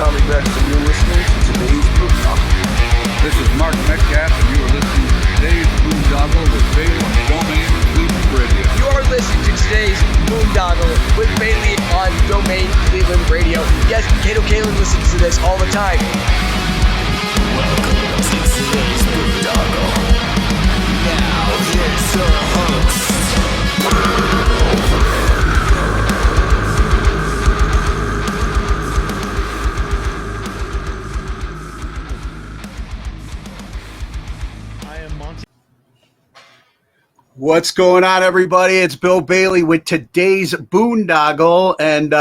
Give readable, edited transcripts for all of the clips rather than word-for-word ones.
Tommy Best, and you're listening to today's Boondoggle. This is Mark Metcalf, and you are listening to today's Boondoggle with Bailey on Domain Cleveland Radio. You are listening to today's Boondoggle with Bailey on Domain Cleveland Radio. Yes, Kato Kalin listens to this all the time. Welcome to today's Boondoggle. Now here's your host. What's going on, everybody? It's Bill Bailey with today's Boondoggle, and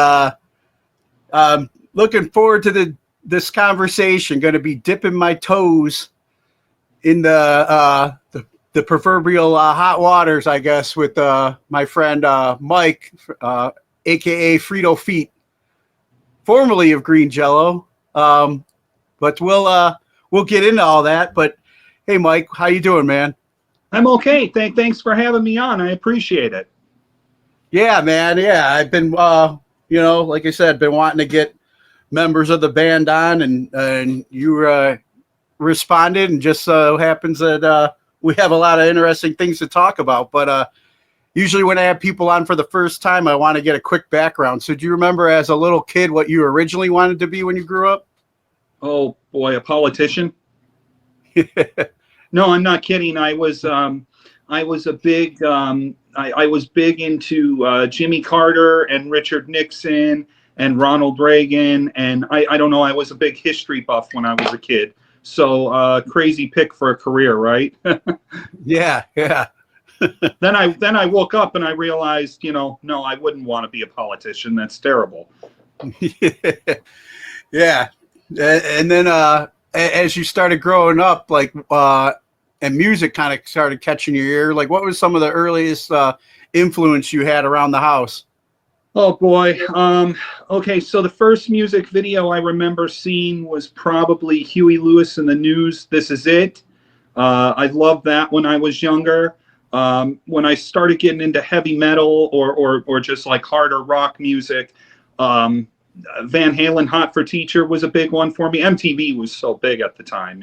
looking forward to this conversation. Going to be dipping my toes in the proverbial hot waters, I guess, with my friend Mike, aka Freto Feet, formerly of Green Jello. But we'll get into all that. But hey, Mike, how you doing, man? I'm okay. Thanks for having me on. I appreciate it. Yeah, man. Yeah, I've been, like I said, been wanting to get members of the band on, and you responded, and just so happens that we have a lot of interesting things to talk about. But usually when I have people on for the first time, I want to get a quick background. So do you remember as a little kid what you originally wanted to be when you grew up? Oh, boy, a politician? No, I'm not kidding. I was a big I was big into Jimmy Carter and Richard Nixon and Ronald Reagan, and I don't know, I was a big history buff when I was a kid. So crazy pick for a career, right? Yeah. Then I woke up and I realized, no, I wouldn't want to be a politician. That's terrible. Yeah. And then as you started growing up, like and music kind of started catching your ear, like what was some of the earliest influence you had around the house? Oh boy. Okay, so the first music video I remember seeing was probably Huey Lewis and the News, This Is It. I loved that when I was younger. When I started getting into heavy metal or just like harder rock music, Van Halen, Hot for Teacher was a big one for me. MTV was so big at the time,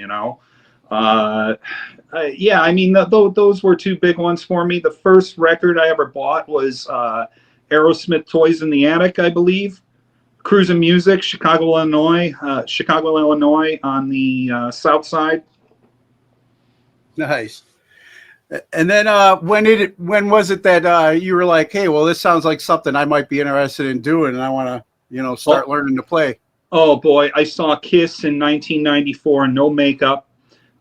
Yeah, I mean, those were two big ones for me. The first record I ever bought was Aerosmith, Toys in the Attic, I believe. Cruising Music, Chicago, Illinois on the south side. Nice. And then when was it that you were like, hey, well, this sounds like something I might be interested in doing, and I want to, start learning to play? Oh, boy, I saw Kiss in 1994, no makeup.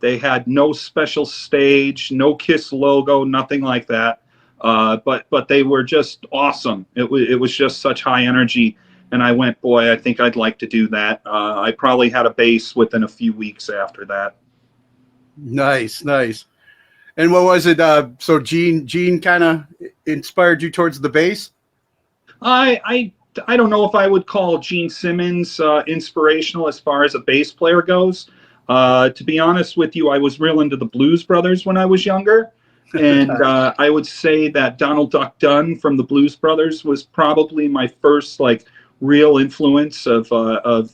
They had no special stage, no Kiss logo, nothing like that. But they were just awesome. It was just such high energy. And I went, boy, I think I'd like to do that. I probably had a bass within a few weeks after that. Nice. And what was it? So Gene kind of inspired you towards the bass? I don't know if I would call Gene Simmons inspirational as far as a bass player goes. To be honest with you, I was real into the Blues Brothers when I was younger. And I would say that Donald Duck Dunn from the Blues Brothers was probably my first like real influence of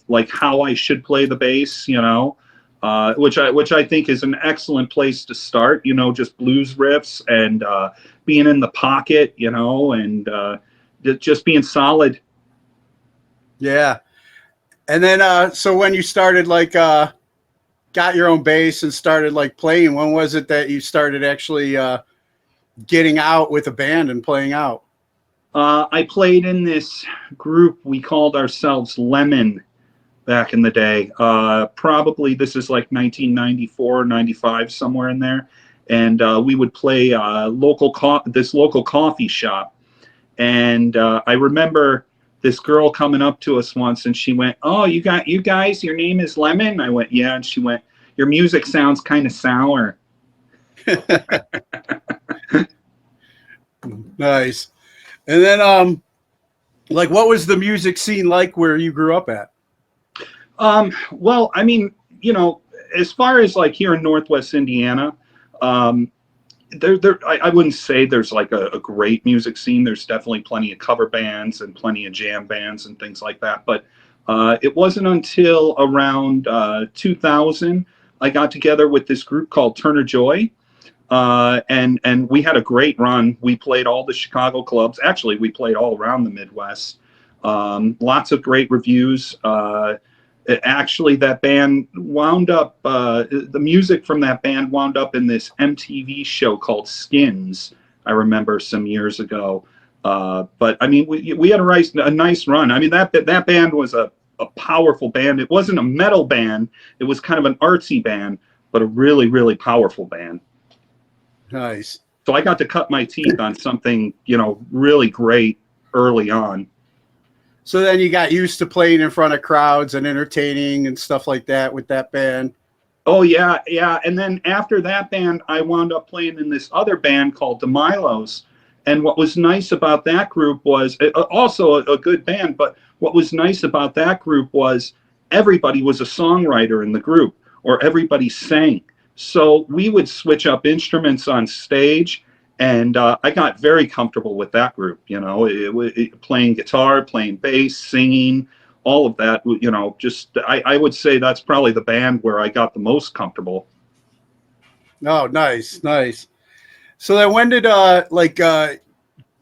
like how I should play the bass, which I think is an excellent place to start, just blues riffs and being in the pocket, and just being solid. Yeah. And then so when you started got your own bass and started playing, when was it that you started actually getting out with a band and playing out? I played in this group we called ourselves Lemon back in the day. Probably this is like 1994, 95, somewhere in there. And we would play this local coffee shop. And I remember this girl coming up to us once, and she went, "Oh, you guys, your name is Lemon?" I went, "Yeah." And she went, "Your music sounds kind of sour." Nice. And then, what was the music scene like where you grew up at? Well, I mean, as far as here in Northwest Indiana, I wouldn't say there's like a great music scene. There's definitely plenty of cover bands and plenty of jam bands and things like that. But It wasn't until around 2000 I got together with this group called Turner Joy, and we had a great run. We played all the Chicago clubs. Actually, we played all around the Midwest. Lots of great reviews. Actually, that band wound up, the music from that band wound up in this MTV show called Skins, I remember some years ago. But I mean, we had a nice run. I mean, that band was a powerful band. It wasn't a metal band. It was kind of an artsy band, but a really, really powerful band. Nice. So I got to cut my teeth on something, really great early on. So then you got used to playing in front of crowds and entertaining and stuff like that with that band. Oh, yeah. And then after that band, I wound up playing in this other band called the Milos. And what was nice about that group was also a good band, but what was nice about that group was everybody was a songwriter in the group, or everybody sang. So we would switch up instruments on stage, and I got very comfortable with that group. Playing guitar, playing bass, singing, all of that. I would say that's probably the band where I got the most comfortable. Oh, nice. So then when did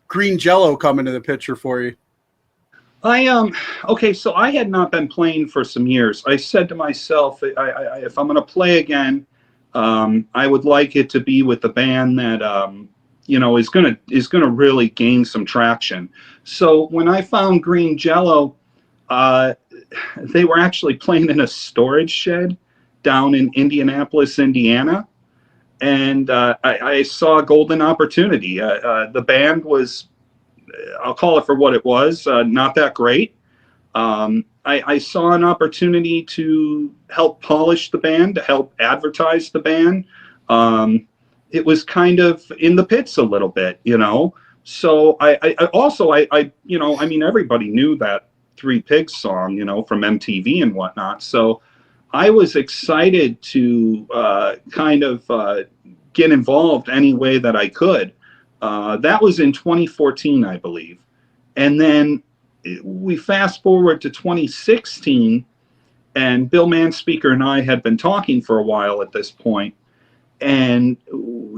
green Jello come into the picture for you? Okay, so I had not been playing for some years. I said to myself, if I'm going to play again, I would like it to be with the band that is going to really gain some traction. So when I found Green Jello, they were actually playing in a storage shed down in Indianapolis, Indiana. And I saw a golden opportunity. The band was, I'll call it for what it was, not that great. I saw an opportunity to help polish the band, to help advertise the band. It was kind of in the pits a little bit, So I mean, everybody knew that Three Pigs song, from MTV and whatnot. So I was excited to get involved any way that I could. That was in 2014, I believe. And then we fast forward to 2016, and Bill Manspeaker and I had been talking for a while at this point. And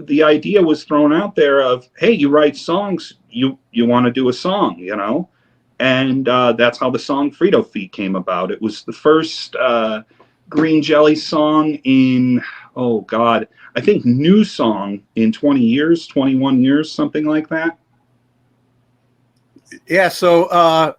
the idea was thrown out there of, hey, you write songs, you want to do a song, And that's how the song Frito Feet came about. It was the first Green Jelly song in, I think new song in 21 years, something like that. Yeah, so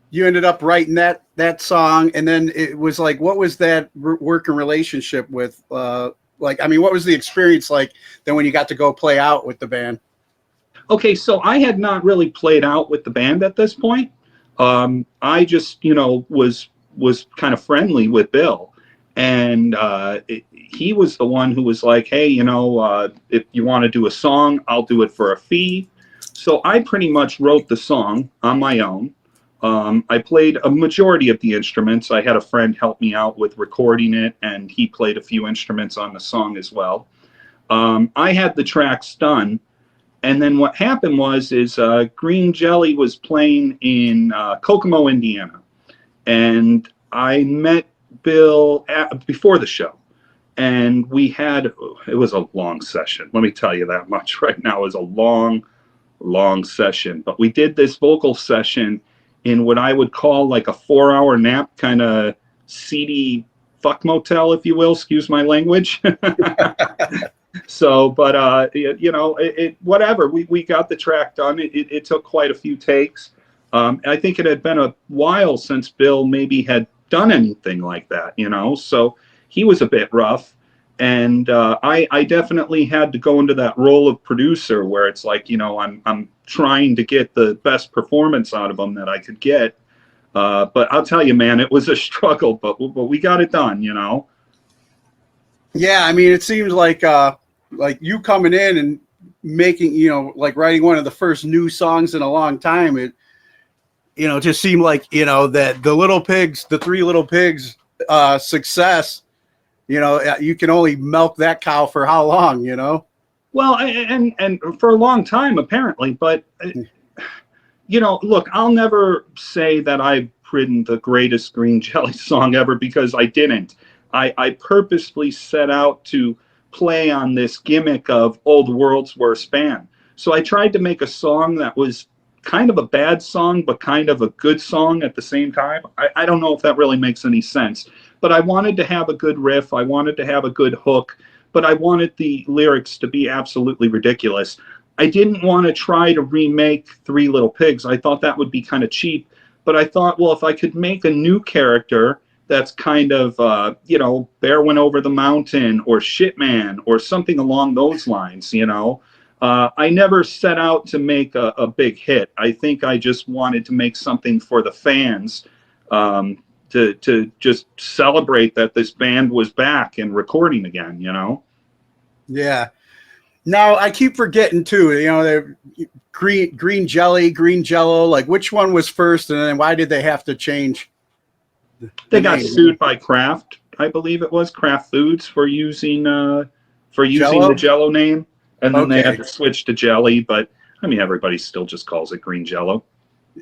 you ended up writing that song, and then it was like, what was that working relationship with? What was the experience like then when you got to go play out with the band? Okay, so I had not really played out with the band at this point. I just, was kind of friendly with Bill, and he was the one who was like, hey, if you want to do a song, I'll do it for a fee. So I pretty much wrote the song on my own. I played a majority of the instruments. I had a friend help me out with recording it, and he played a few instruments on the song as well. I had the tracks done, and then what happened was Green Jelly was playing in Kokomo, Indiana. And I met Bill before the show, and it was a long session. Let me tell you that much right now. It was a long session. But we did this vocal session in what I would call like a 4-hour nap, kind of seedy fuck motel, if you will. Excuse my language. So, but, whatever. We got the track done. It took quite a few takes. I think it had been a while since Bill maybe had done anything like that, so he was a bit rough. And I definitely had to go into that role of producer where it's like, I'm trying to get the best performance out of him that I could get. But I'll tell you, man, it was a struggle, but we got it done, Yeah, I mean, it seems like you coming in and making, writing one of the first new songs in a long time, it just seemed like, that the Three Little Pigs success, you can only milk that cow for how long, Well, and for a long time, apparently. But, Look, I'll never say that I've written the greatest Green Jelly song ever, because I didn't. I purposefully set out to play on this gimmick of, oh, the world's worst band. So I tried to make a song that was kind of a bad song, but kind of a good song at the same time. I don't know if that really makes any sense, but I wanted to have a good riff. I wanted to have a good hook, but I wanted the lyrics to be absolutely ridiculous. I didn't want to try to remake Three Little Pigs. I thought that would be kind of cheap, but I thought, well, if I could make a new character that's kind of, Bear Went Over the Mountain or Shitman or something along those lines, I never set out to make a big hit. I think I just wanted to make something for the fans, to just celebrate that this band was back and recording again, Yeah. Now I keep forgetting too, the green jelly, green Jello, like which one was first, and then why did they have to change? They got sued by Kraft, I believe it was Kraft Foods, for using Jello? the Jello name, and then they had Okay. to switch to jelly. But I mean, everybody still just calls it green Jello.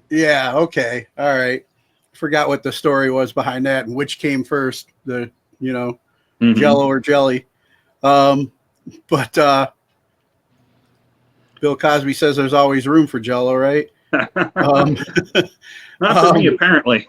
Yeah. Okay. All right. Forgot what the story was behind that and which came first, Mhm. Jello or jelly. But Bill Cosby says there's always room for Jello, right? Not for me, apparently.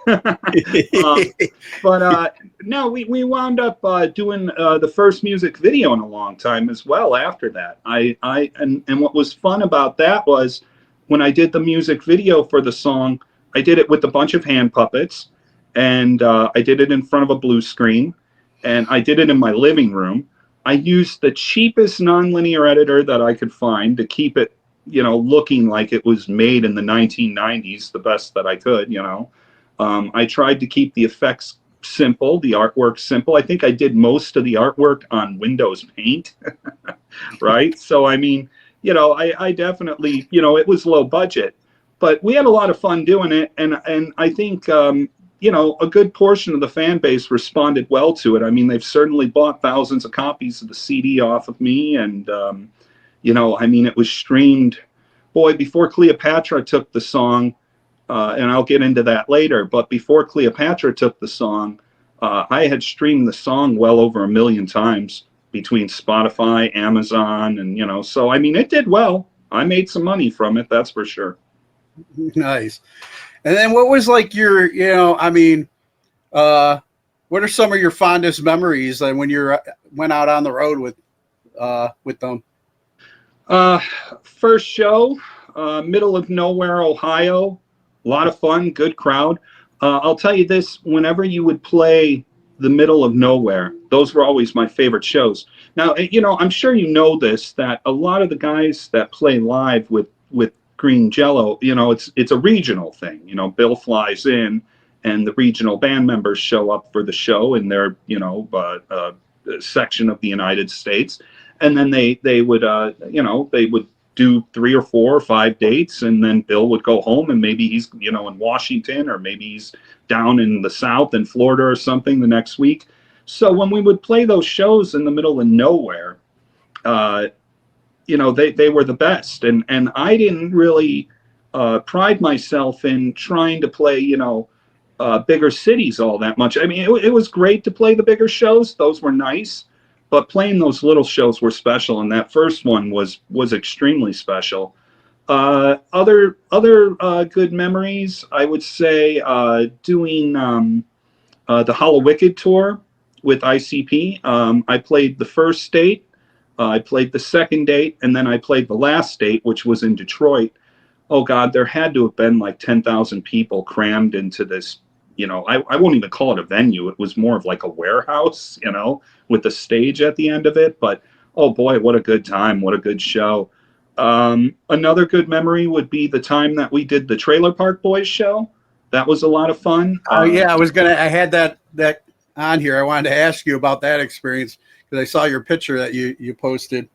But no, we wound up doing the first music video in a long time as well. After that, and what was fun about that was when I did the music video for the song, I did it with a bunch of hand puppets, and I did it in front of a blue screen, and I did it in my living room. I used the cheapest nonlinear editor that I could find to keep it, looking like it was made in the 1990s, the best that I could, I tried to keep the effects simple, the artwork simple. I think I did most of the artwork on Windows Paint, right? So, I mean, I definitely, it was low budget, but we had a lot of fun doing it. And I think, a good portion of the fan base responded well to it. I mean, they've certainly bought thousands of copies of the CD off of me. And, it was streamed, before Cleopatra took the song, and I'll get into that later. But before Cleopatra took the song, I had streamed the song well over 1 million times between Spotify, Amazon, and, so, I mean, it did well. I made some money from it, that's for sure. Nice. And then what was like your, what are some of your fondest memories when you went out on the road with them? First show, middle of nowhere, Ohio. A lot of fun, good crowd. I'll tell you this, whenever you would play the middle of nowhere, those were always my favorite shows. Now, I'm sure you know this, that a lot of the guys that play live with Green Jello, it's a regional thing. Bill flies in and the regional band members show up for the show in their, section of the United States. And then they would do 3 or 4 or 5 dates, and then Bill would go home, and maybe he's, in Washington, or maybe he's down in the South in Florida or something the next week. So when we would play those shows in the middle of nowhere, they were the best. And I didn't really pride myself in trying to play, bigger cities all that much. I mean, it was great to play the bigger shows. Those were nice. But playing those little shows were special, and that first one was extremely special. Other good memories, I would say, doing the Hollow Wicked tour with ICP. I played the first date, I played the second date, and then I played the last date, which was in Detroit. Oh God, there had to have been like 10,000 people crammed into this. I won't even call it a venue. It was more of like a warehouse, with the stage at the end of it. But oh boy, what a good time. What a good show. Another good memory would be the time that we did the Trailer Park Boys show. That was a lot of fun. Oh yeah, I had that on here. I wanted to ask you about that experience because I saw your picture that you posted.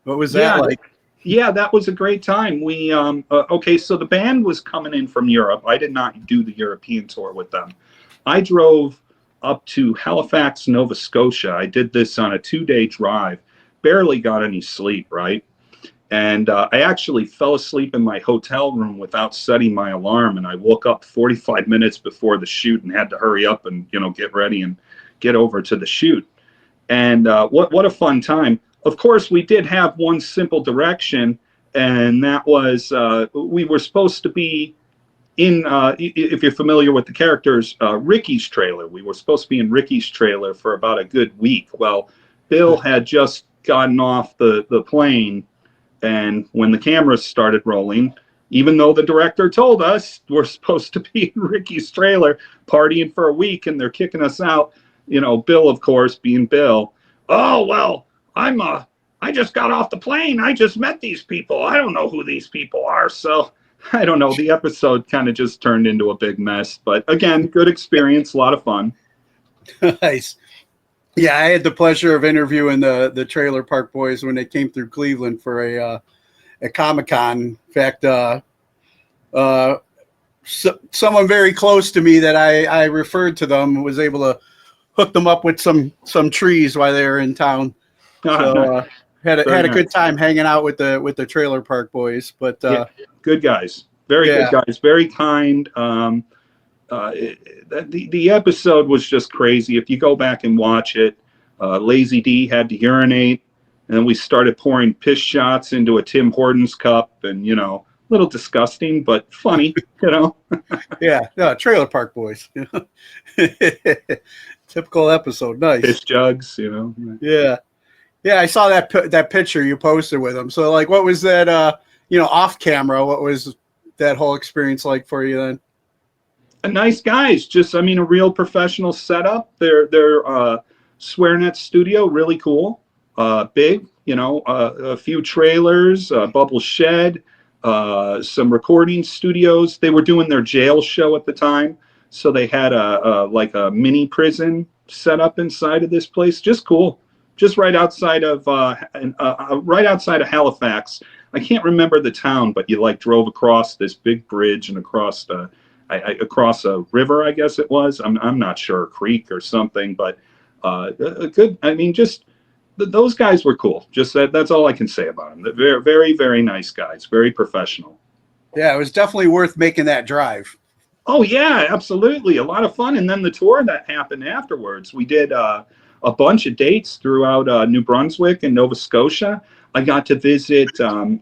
What was that like? Yeah, that was a great time. We so the band was coming in from Europe. I did not do the European tour with them. I drove up to Halifax, Nova Scotia. I did this on a 2-day drive. Barely got any sleep, right? And I actually fell asleep in my hotel room without setting my alarm, and I woke up 45 minutes before the shoot and had to hurry up and get ready and get over to the shoot. And what a fun time! Of course, we did have one simple direction, and that was we were supposed to be in, if you're familiar with the characters, Ricky's trailer. We were supposed to be in Ricky's trailer for about a good week. Well, Bill had just gotten off the plane, and when the cameras started rolling, even though the director told us we're supposed to be in Ricky's trailer partying for a week and they're kicking us out, Bill, of course, being Bill, oh, well, I just got off the plane. I just met these people. I don't know who these people are. So I don't know. The episode kind of just turned into a big mess. But again, good experience, a lot of fun. Nice. Yeah, I had the pleasure of interviewing the Trailer Park Boys when they came through Cleveland for a Comic-Con. In fact, someone very close to me that I referred to them was able to hook them up with some trees while they were in town. So had a good time hanging out with the Trailer Park Boys. But yeah, good guys, very good guys, very kind. The episode was just crazy. If you go back and watch it, Lazy D had to urinate, and then we started pouring piss shots into a Tim Hortons cup, and a little disgusting, but funny, Yeah, Trailer Park Boys. Typical episode. Nice. Piss jugs, Yeah. Yeah, I saw that picture you posted with them. So, like, what was that, off camera? What was that whole experience like for you then? Nice guys. Just, a real professional setup. Their SwearNet studio, really cool. Big, a few trailers, bubble shed, some recording studios. They were doing their jail show at the time. So they had a mini prison set up inside of this place. Just cool. Just right outside of Halifax. I can't remember the town, but you drove across this big bridge and across a river, I guess it was. I'm not sure, a creek or something, but good. Those guys were cool. Just that's all I can say about them. They're very, very, very nice guys. Very professional. Yeah, it was definitely worth making that drive. Oh yeah, absolutely, a lot of fun. And then the tour that happened afterwards, we did a bunch of dates throughout New Brunswick and Nova Scotia. I got to visit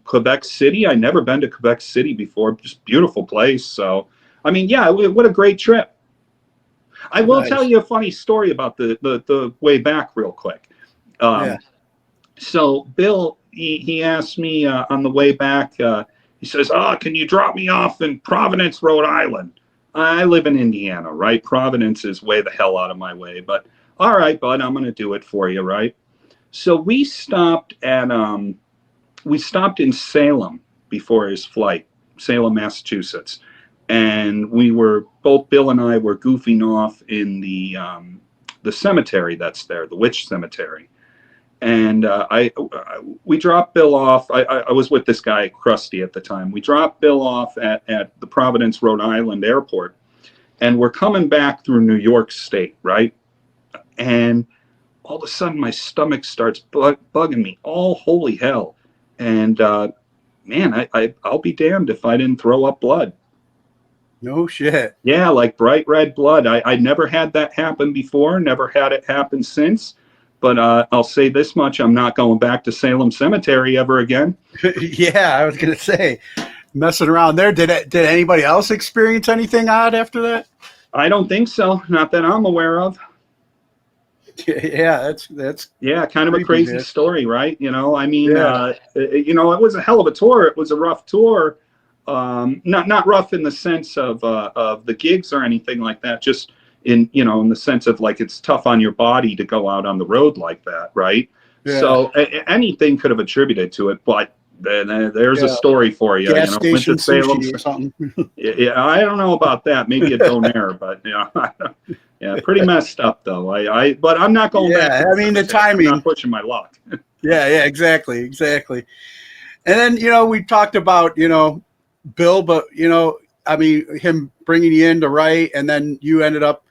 Quebec City. I'd never been to Quebec City before. Just beautiful place. So, what a great trip. I will tell you a funny story about the way back real quick. So Bill, he asked me on the way back, he says, can you drop me off in Providence, Rhode Island? I live in Indiana, right? Providence is way the hell out of my way, but all right, bud, I'm going to do it for you, right? So we stopped in Salem before his flight, Salem, Massachusetts. And Bill and I were goofing off in the cemetery that's there, the Witch Cemetery. And we dropped Bill off. I was with this guy, Krusty, at the time. We dropped Bill off at the Providence, Rhode Island airport. And we're coming back through New York State, right? And all of a sudden, my stomach starts bugging me. All holy hell. And, man, I'll be damned if I didn't throw up blood. No shit. Yeah, like bright red blood. I never had that happen before. Never had it happen since. But I'll say this much, I'm not going back to Salem Cemetery ever again. Yeah, I was going to say, messing around there. Did anybody else experience anything odd after that? I don't think so. Not that I'm aware of. Yeah, that's kind of a crazy man. Story, right? It was a hell of a tour. It was a rough tour. Not rough in the sense of the gigs or anything like that. Just in the sense of it's tough on your body to go out on the road like that, right? Yeah. So anything could have attributed to it, but there's a story for you. Gas station sushi or something. Yeah, I don't know about that. Maybe a donair, but yeah, pretty messed up though. But I'm not going back. Yeah, the timing. I'm not pushing my luck. Yeah, exactly. And then we talked about Bill, but him bringing you in to write, and then you ended up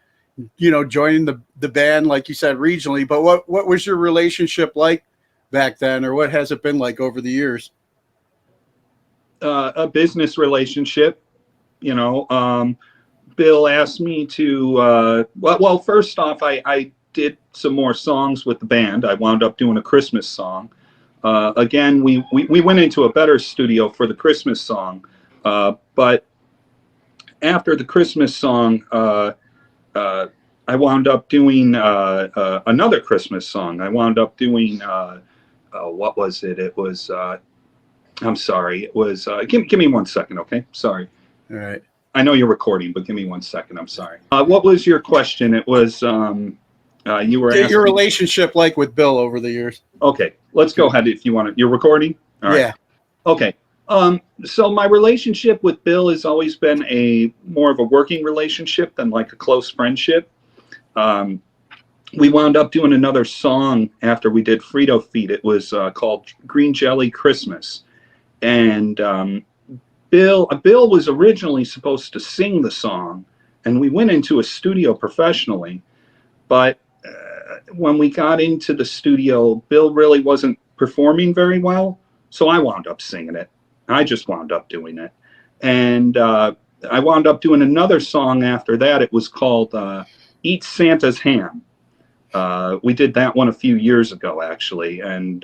joining the band, like you said, regionally. But what was your relationship like back then, or what has it been like over the years? a business relationship. You know, Bill asked me to. Well, first off, I did some more songs with the band. I wound up doing a Christmas song. Again, we went into a better studio for the Christmas song, but after the Christmas song, I wound up doing another Christmas song. I wound up doing what was it? It was I'm sorry. It was give me 1 second, okay? Sorry. All right. I know you're recording, but give me 1 second. I'm sorry. What was your question? It was you were asking Your relationship like with Bill over the years. Okay, let's go ahead if you want to. You're recording? All right. Yeah. Okay. So my relationship with Bill has always been more of a working relationship than like a close friendship. We wound up doing another song after we did Freto Feet. It was called Green Jelly Christmas. And Bill was originally supposed to sing the song, and we went into a studio professionally. But when we got into the studio, Bill really wasn't performing very well, so I wound up singing it. I just wound up doing it. And I wound up doing another song after that. It was called Eat Santa's Ham. We did that one a few years ago, actually. And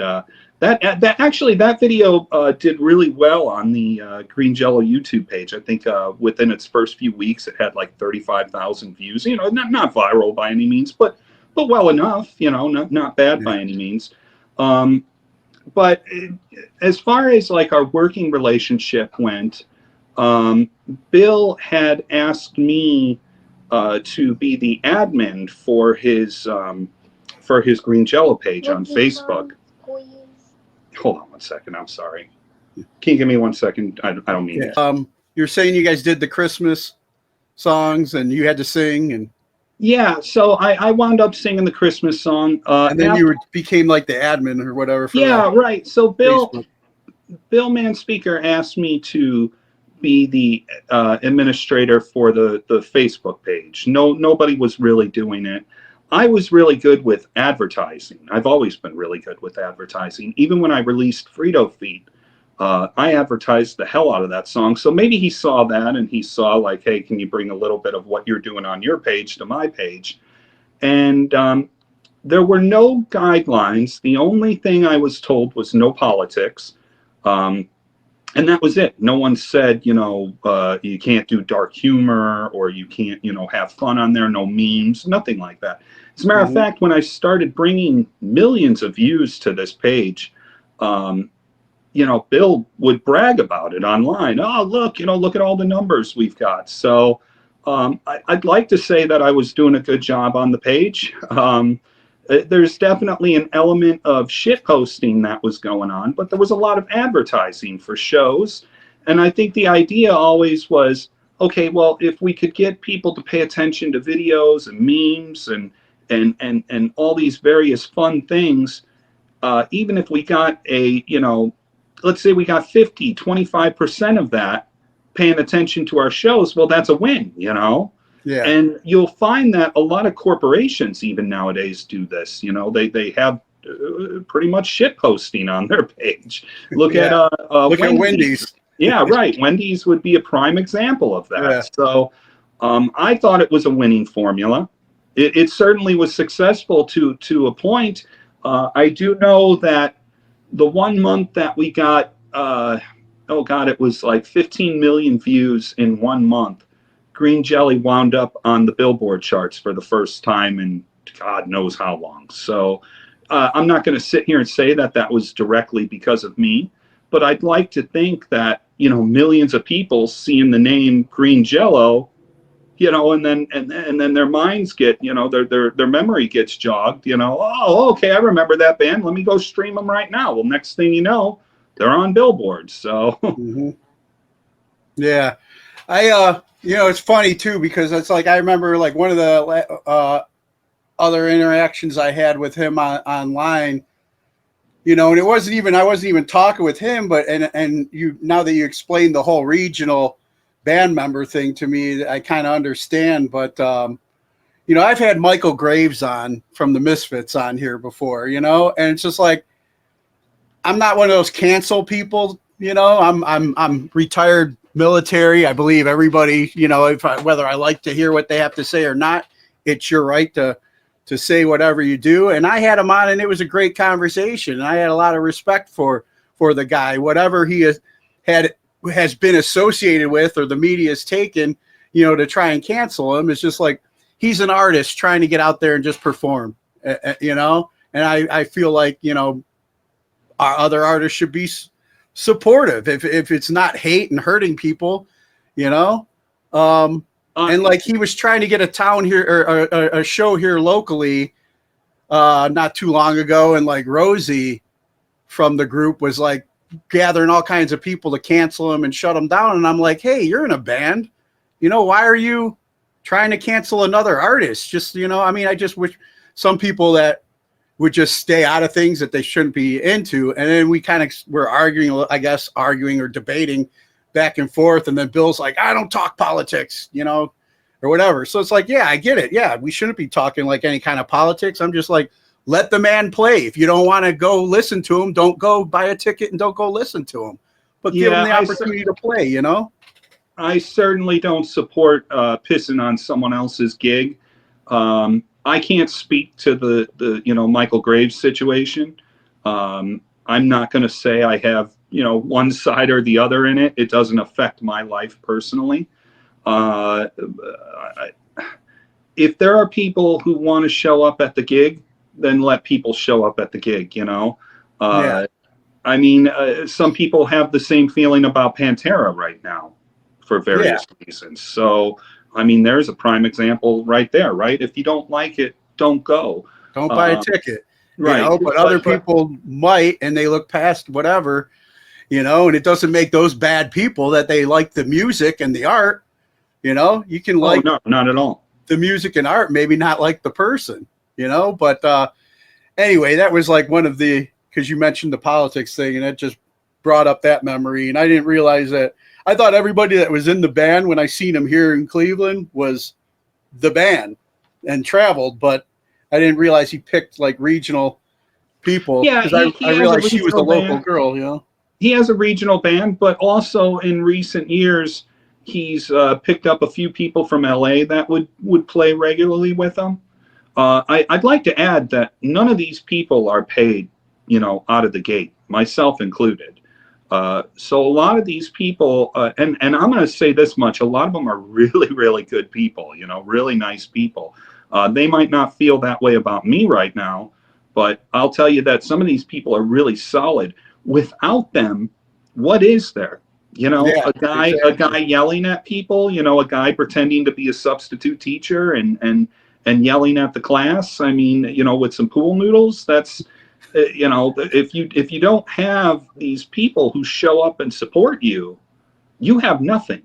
that video did really well on the Green Jello YouTube page. I think within its first few weeks, it had like 35,000 views. You know, not viral by any means, but well enough. You know, not bad by any means. But as far as like our working relationship went, Bill had asked me to be the admin for his Green Jello page on Facebook. Hold on 1 second. I'm sorry. Can you give me 1 second? I don't mean it. You're saying you guys did the Christmas songs and you had to sing, and so I wound up singing the Christmas song. and then you became like the admin or whatever. For right. So Bill Facebook. Manspeaker asked me to be the administrator for the Facebook page. Nobody was really doing it. I was really good with advertising. I've always been really good with advertising. Even when I released Freto Feet, I advertised the hell out of that song. So maybe he saw that and he saw like, hey, can you bring a little bit of what you're doing on your page to my page? And there were no guidelines. The only thing I was told was no politics. And that was it. No one said, you can't do dark humor or you can't, have fun on there. No memes, nothing like that. As a matter of fact, when I started bringing millions of views to this page, Bill would brag about it online. Oh, look at all the numbers we've got. So I'd like to say that I was doing a good job on the page. There's definitely an element of shit posting that was going on, but there was a lot of advertising for shows. And I think the idea always was, okay, well, if we could get people to pay attention to videos and memes and all these various fun things, even if we got let's say we got 25% of that paying attention to our shows, well, that's a win, Yeah. And you'll find that a lot of corporations even nowadays do this. They have pretty much shit posting on their page. Look at Wendy's. Yeah, right. Wendy's would be a prime example of that. Yeah. So I thought it was a winning formula. It certainly was successful to a point. I do know that the 1 month that we got, it was like 15 million views in 1 month. Green Jelly wound up on the Billboard charts for the first time in God knows how long. So I'm not going to sit here and say that was directly because of me, but I'd like to think that, millions of people seeing the name Green Jello, and then their minds get, their memory gets jogged, oh, okay, I remember that band. Let me go stream them right now. Well, next thing you know, they're on billboards. So Yeah. It's funny too, because it's like, I remember like one of the other interactions I had with him online, and I wasn't even talking with him, but, and you, now that you explained the whole regional band member thing to me, I kind of understand. But, I've had Michael Graves on from the Misfits on here before, and it's just like, I'm not one of those cancel people You know, I'm retired military. I believe everybody, you know, whether I like to hear what they have to say or not, it's your right to say whatever you do. And I had him on, and it was a great conversation. And I had a lot of respect for the guy, whatever he has been associated with, or the media has taken, you know, to try and cancel him. It's just like he's an artist trying to get out there and just perform, you know. And I feel like, you know, our other artists should be supportive if it's not hate and hurting people, you know. And like he was trying to get a town here, or a show here locally not too long ago, and like Rosie from the group was like gathering all kinds of people to cancel him and shut him down. And I'm like, hey, you're in a band, you know, why are you trying to cancel another artist? Just, you know, I mean, I just wish some people that would just stay out of things that they shouldn't be into. And then we kind of were arguing, I guess, or debating back and forth. And then Bill's like, I don't talk politics, you know, or whatever. So it's like, yeah, I get it. Yeah, we shouldn't be talking like any kind of politics. I'm just like, let the man play. If you don't want to go listen to him, don't go buy a ticket and don't go listen to him. But give him the opportunity to play, you know? I certainly don't support pissing on someone else's gig. I can't speak to the you know, Michael Graves situation. I'm not going to say I have, you know, one side or the other in it. It doesn't affect my life personally. If there are people who want to show up at the gig, then let people show up at the gig, you know. I mean, some people have the same feeling about Pantera right now for various reasons. So, I mean, there's a prime example right there, right? If you don't like it, don't go. Don't buy a ticket. Right. You know, but other people might, and they look past whatever, you know, and it doesn't make those bad people that they like the music and the art. You know, you can like no, not at all. The music and art, maybe not like the person, you know. But anyway, that was like one of the, because you mentioned the politics thing, and it just brought up that memory. And I didn't realize that. I thought everybody that was in the band when I seen him here in Cleveland was the band and traveled, but I didn't realize he picked like regional people. Yeah, because I realized she was a local girl, you know. He has a regional band, but also in recent years, he's picked up a few people from LA that would play regularly with him. I'd like to add that none of these people are paid, you know, out of the gate, myself included. So a lot of these people, and I'm going to say this much, a lot of them are really, really good people, you know, really nice people. They might not feel that way about me right now, but I'll tell you that some of these people are really solid. Without them, what is there? You know, a guy yelling at people, you know, a guy pretending to be a substitute teacher and yelling at the class. I mean, you know, with some pool noodles, that's, you know, if you don't have these people who show up and support you, you have nothing.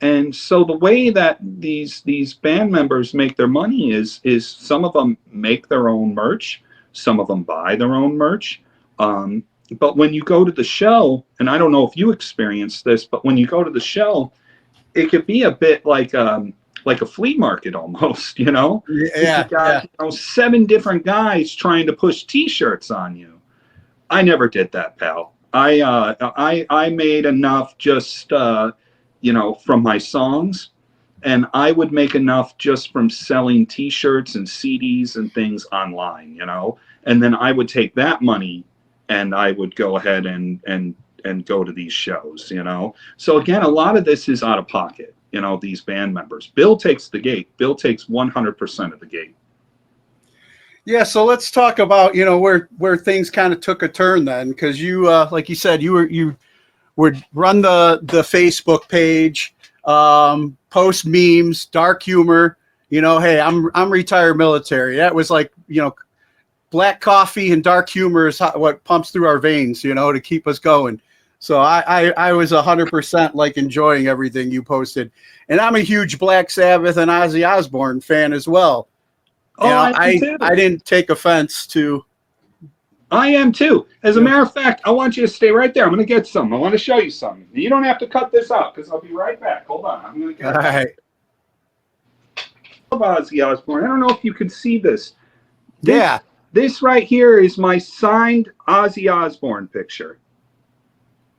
And so the way that these band members make their money is some of them make their own merch, some of them buy their own merch. But when you go to the show, and I don't know if you experienced this, but when you go to the show, it could be a bit like a flea market almost, you know? Yeah. You got, you know, 7 different guys trying to push T-shirts on you. I never did that, pal. I made enough just, you know, from my songs, and I would make enough just from selling T-shirts and CDs and things online, you know? And then I would take that money and I would go ahead and go to these shows, you know? So again, a lot of this is out of pocket, you know, these band members. Bill takes the gate. Bill takes 100% of the gate. Yeah, so let's talk about, you know, where things kind of took a turn then, because you, like you said, you would run the Facebook page, post memes, dark humor, you know, hey, I'm retired military. That was like, you know, black coffee and dark humor is what pumps through our veins, you know, to keep us going. So I was 100% like enjoying everything you posted. And I'm a huge Black Sabbath and Ozzy Osbourne fan as well. Oh, you know, I didn't take offense to. I am too. As a matter of fact, I want you to stay right there. I'm going to get some. I want to show you something. You don't have to cut this out because I'll be right back. Hold on. I'm going to get all right. About Ozzy Osbourne. I don't know if you can see this. Yeah. This right here is my signed Ozzy Osbourne picture.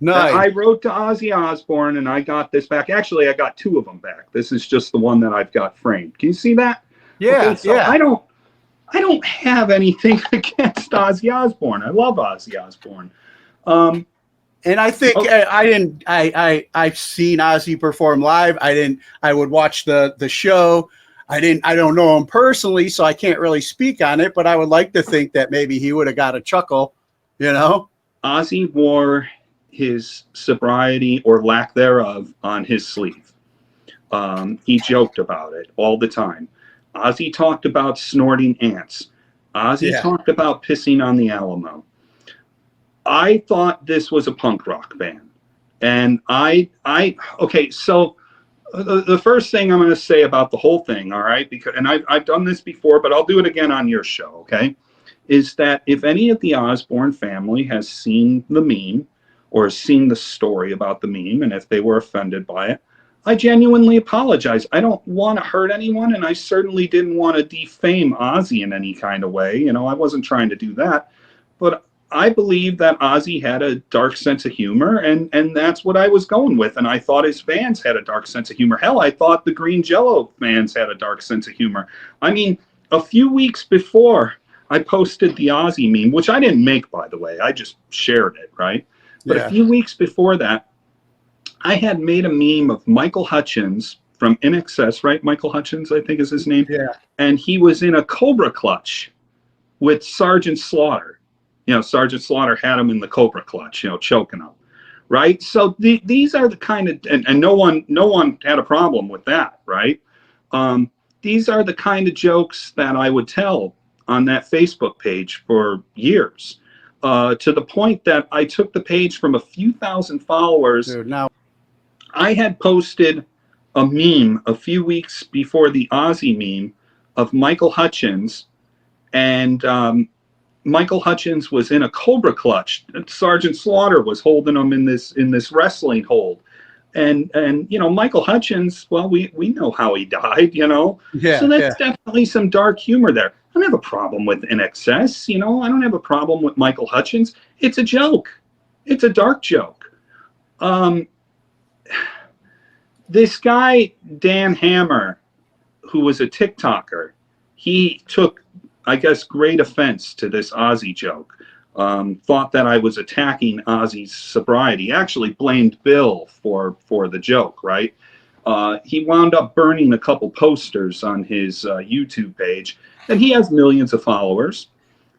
Nice. I wrote to Ozzy Osbourne, and I got this back. Actually, I got 2 of them back. This is just the one that I've got framed. Can you see that? Yeah, Okay, so yeah. I don't have anything against Ozzy Osbourne. I love Ozzy Osbourne. And I think I've seen Ozzy perform live. I would watch the show. I don't know him personally, so I can't really speak on it, but I would like to think that maybe he would have got a chuckle, you know? Ozzy wore his sobriety or lack thereof on his sleeve. He joked about it all the time. Ozzy talked about snorting ants. Ozzy talked about pissing on the Alamo. I thought this was a punk rock band. And okay, so the first thing I'm going to say about the whole thing, all right, because, and I've done this before, but I'll do it again on your show, okay, is that if any of the Osbourne family has seen the meme or seen the story about the meme, and if they were offended by it, I genuinely apologize. I don't want to hurt anyone, and I certainly didn't want to defame Ozzy in any kind of way. You know, I wasn't trying to do that, but I believe that Ozzy had a dark sense of humor, and that's what I was going with. And I thought his fans had a dark sense of humor. Hell, I thought the Green Jello fans had a dark sense of humor. I mean, a few weeks before I posted the Ozzy meme, which I didn't make, by the way, I just shared it, right? But a few weeks before that, I had made a meme of Michael Hutchins from INXS, right? Michael Hutchins, I think is his name. Yeah. And he was in a Cobra clutch with Sergeant Slaughter. You know, Sergeant Slaughter had him in the Cobra clutch, you know, choking him, right? So these are the kind of, and no one had a problem with that, right? These are the kind of jokes that I would tell on that Facebook page for years, to the point that I took the page from a few thousand followers. Dude, now I had posted a meme a few weeks before the Ozzy meme of Michael Hutchins, and Michael Hutchins was in a Cobra clutch. Sergeant Slaughter was holding him in this wrestling hold. And you know, Michael Hutchins, well, we know how he died, you know. Yeah, so that's definitely some dark humor there. I don't have a problem with INXS, you know. I don't have a problem with Michael Hutchins. It's a joke. It's a dark joke. This guy, Dan Hammer, who was a TikToker, he took, I guess, great offense to this Ozzy joke. Thought that I was attacking Ozzy's sobriety. Actually blamed Bill for the joke, right? He wound up burning a couple posters on his YouTube page, and he has millions of followers.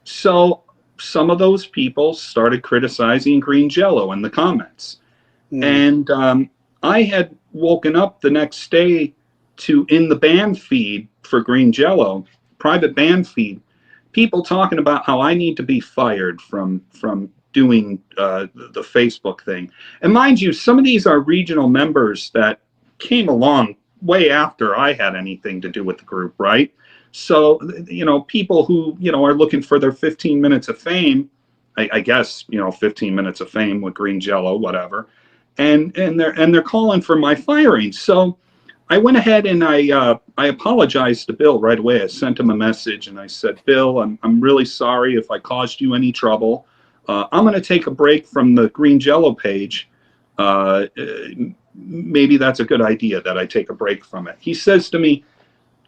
So some of those people started criticizing Green Jello in the comments. And I had woken up the next day to, in the band feed for Green Jello, private band feed, people talking about how I need to be fired from doing the Facebook thing. And mind you, some of these are regional members that came along way after I had anything to do with the group, right? So, you know, people who, you know, are looking for their 15 minutes of fame, I guess, you know, 15 minutes of fame with Green Jello, whatever, and they're calling for my firing. So I went ahead and I apologized to Bill right away. I sent him a message and I said, Bill, I'm really sorry if I caused you any trouble. I'm going to take a break from the Green Jello page. Maybe that's a good idea that I take a break from it. He says to me,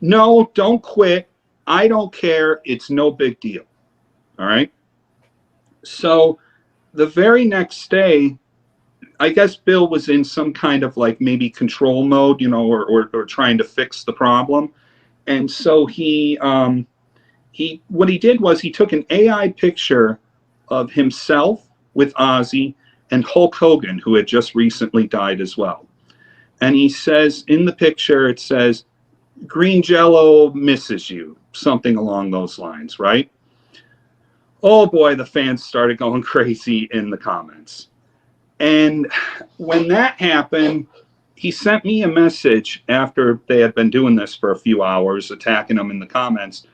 no, don't quit. I don't care. It's no big deal. All right. So the very next day, I guess Bill was in some kind of like maybe control mode, you know, or trying to fix the problem. And so what he did was he took an AI picture of himself with Ozzy and Hulk Hogan, who had just recently died as well. And he says in the picture, it says, Green Jello misses you, something along those lines, right? Oh boy, the fans started going crazy in the comments. And when that happened, he sent me a message after they had been doing this for a few hours, attacking him in the comments.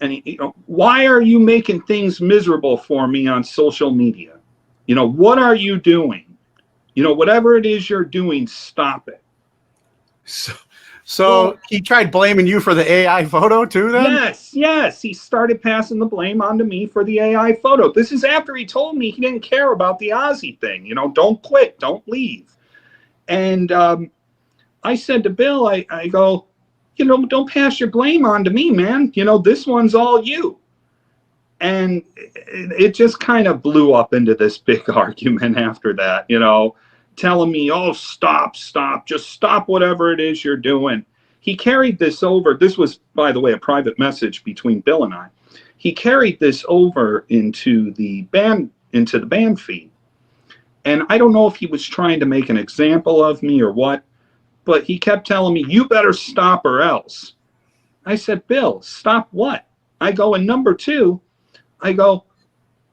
And he, you know, why are you making things miserable for me on social media? You know, what are you doing? You know, whatever it is you're doing, stop it. So he tried blaming you for the AI photo too then? Yes. He started passing the blame onto me for the AI photo. This is after he told me he didn't care about the Ozzy thing. You know, don't quit, don't leave. And I said to Bill, I go, you know, don't pass your blame on to me, man. You know, this one's all you. And it just kind of blew up into this big argument after that, you know, telling me, oh, stop, just stop whatever it is you're doing. He carried this over. This was, by the way, a private message between Bill and I. He carried this over into the band feed. And I don't know if he was trying to make an example of me or what, but he kept telling me, you better stop or else. I said, Bill, stop what? I go, and number two, I go,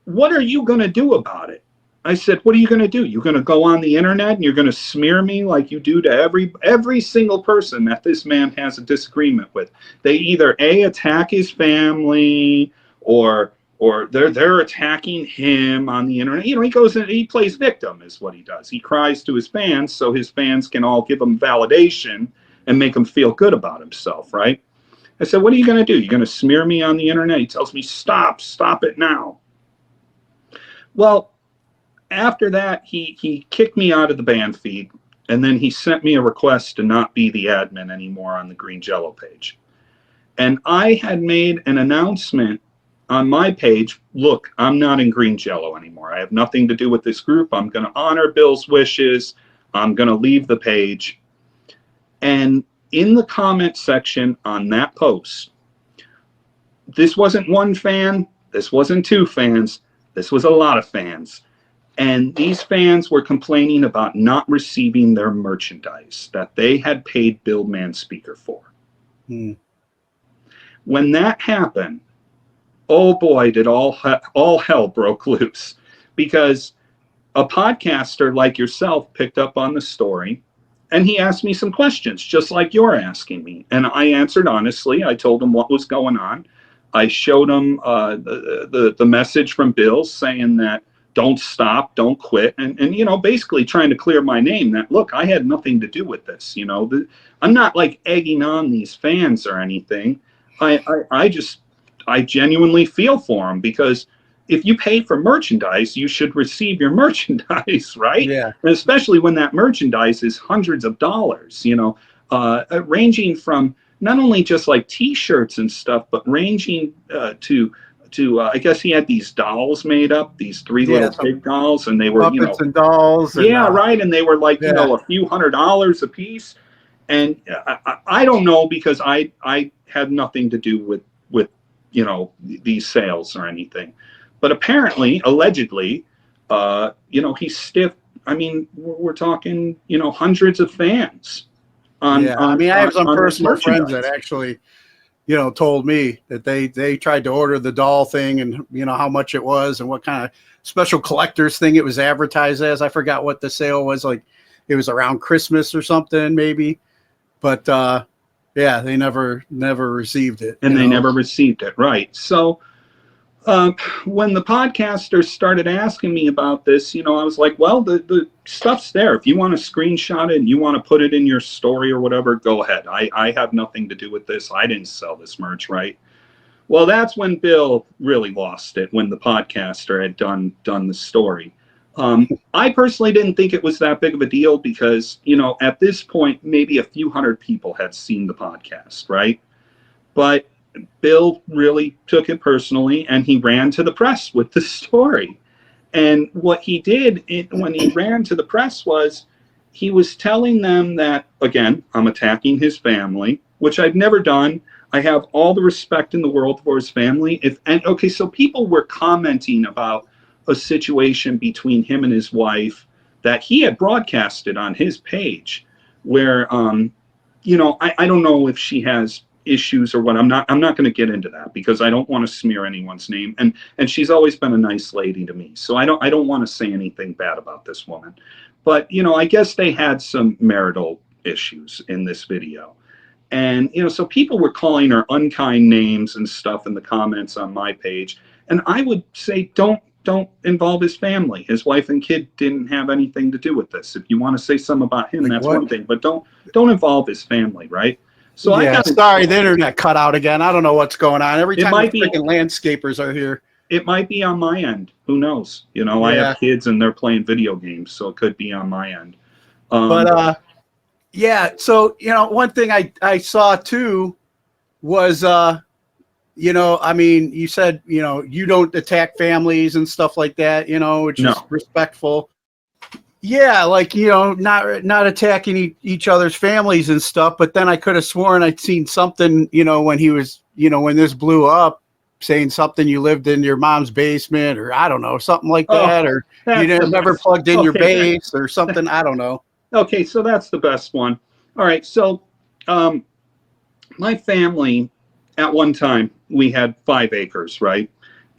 what are you going to do about it? I said, what are you going to do? You're going to go on the internet and you're going to smear me like you do to every single person that this man has a disagreement with. They either attack his family or they're attacking him on the internet. You know, he goes and he plays victim is what he does. He cries to his fans so his fans can all give him validation and make him feel good about himself, right? I said, what are you going to do? You're going to smear me on the internet? He tells me, stop it now. Well, after that, he kicked me out of the band feed, and then he sent me a request to not be the admin anymore on the Green Jello page. And I had made an announcement on my page, look, I'm not in Green Jello anymore. I have nothing to do with this group. I'm going to honor Bill's wishes. I'm going to leave the page. And in the comment section on that post, this wasn't one fan, this wasn't two fans, this was a lot of fans. And these fans were complaining about not receiving their merchandise that they had paid Bill Manspeaker for. When that happened, oh boy, did all hell broke loose, because a podcaster like yourself picked up on the story and he asked me some questions just like you're asking me. And I answered honestly. I told him what was going on. I showed him the message from Bill saying that don't stop, don't quit. And you know, basically trying to clear my name that, look, I had nothing to do with this. You know, I'm not like egging on these fans or anything. I genuinely feel for them, because if you pay for merchandise, you should receive your merchandise, right? Yeah. And especially when that merchandise is hundreds of dollars, you know, ranging from not only just like T-shirts and stuff, but ranging to I guess he had these dolls made up, these three little pig dolls, and they were, you know, puppets and dolls. And, right, and they were like, you know, a few $100s a piece. And I don't know, because I had nothing to do with you know, these sales or anything. But apparently, allegedly, you know, he stiffed, I mean, we're talking, you know, hundreds of fans. I have some personal friends that actually, you know, told me that they tried to order the doll thing, and, you know, how much it was and what kind of special collector's thing it was advertised as. I forgot what the sale was. Like, it was around Christmas or something, maybe. But, yeah, they never received it. And they never received it, right. So when the podcasters started asking me about this, you know, I was like, well, the stuff's there. If you want to screenshot it and you want to put it in your story or whatever, go ahead. I have nothing to do with this. I didn't sell this merch, right? Well, that's when Bill really lost it, when the podcaster had done the story. I personally didn't think it was that big of a deal, because, you know, at this point, maybe a few hundred people had seen the podcast, right? But Bill really took it personally, and he ran to the press with the story. And what he did when he ran to the press was he was telling them that, again, I'm attacking his family, which I've never done. I have all the respect in the world for his family. So people were commenting about a situation between him and his wife that he had broadcasted on his page, where, you know, I don't know if she has issues or what. I'm not going to get into that, because I don't want to smear anyone's name. And she's always been a nice lady to me. So I don't want to say anything bad about this woman. But, you know, I guess they had some marital issues in this video. And, you know, so people were calling her unkind names and stuff in the comments on my page. And I would say, don't involve his family. His wife and kid didn't have anything to do with this. If you want to say something about him, that's one thing, but don't involve his family, right? So I Yeah, got sorry, the internet cut out again. I don't know what's going on. Every It time might the be- freaking landscapers are here. It might be on my end. Who knows? You know, I Yeah. have kids and they're playing video games, so it could be on my end. But yeah, so one thing I saw too was I mean, you said you don't attack families and stuff like that, which is No. respectful. Yeah, like not attacking each other's families and stuff. But then I could have sworn I'd seen something, when he was, when this blew up, saying something you lived in your mom's basement, or I don't know, something like that, or you never plugged in your bass or something. I don't know. Okay, so that's the best one. All right, so my family, at one time, we had 5 acres, right?